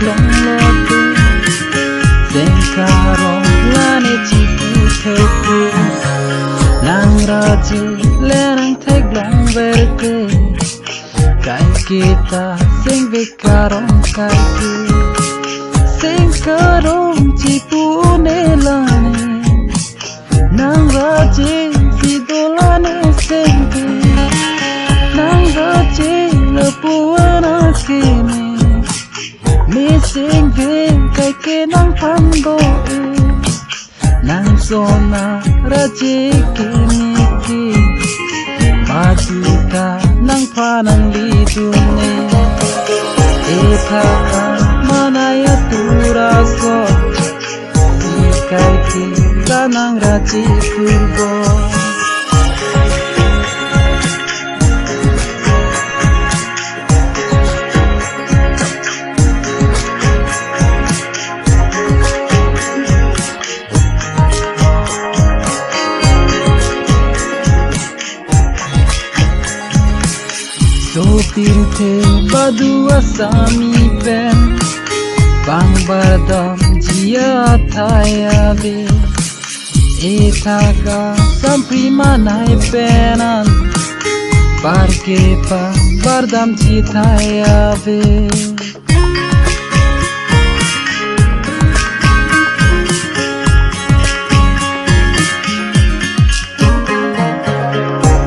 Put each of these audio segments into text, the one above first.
long lote Sengkarong lane cipu teku Nang raji lerang teg long verke Kai kita sing bekarong kaki Sengkarong cipu nelane Nang raji sidolane sengke Nang raji lepuana kene Missing kai ke nang pando Nang sona raji kini Paduka nang panang lidune Etaka manaya turaso Kai kita nang raji kurbo Sopinte badua sami pen Bang bardam jia thayave Etaka sampri manai penan Parke pa bardam ji thayave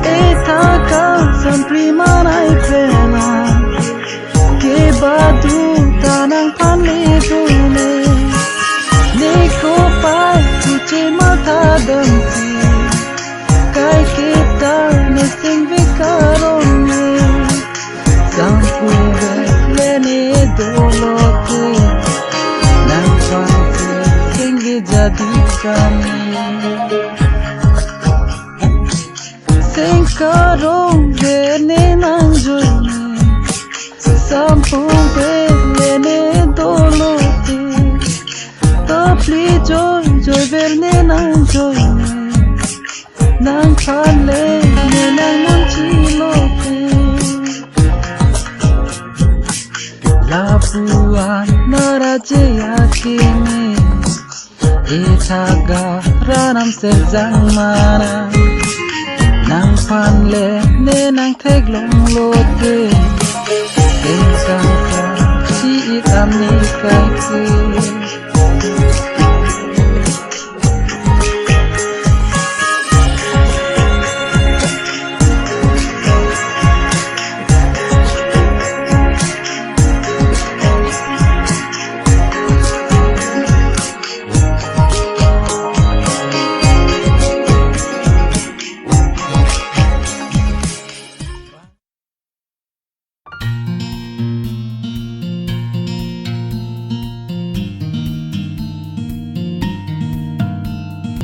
Etaka sampri manai penan Ke badu tanang panle dune Neko pai kuce mata damti Kai kita nesing bekarone Sampu lene dolote Nang pante singge jadi kami Sengkarong lene nang joine Sampu lene dolote Tapli joy verne nang joine Nang pale ne nang munchilote Lapuan naraje yakini Itaga ranam sezang mana Nang panle ne nang teglong lote Sengkaka si itam ni kai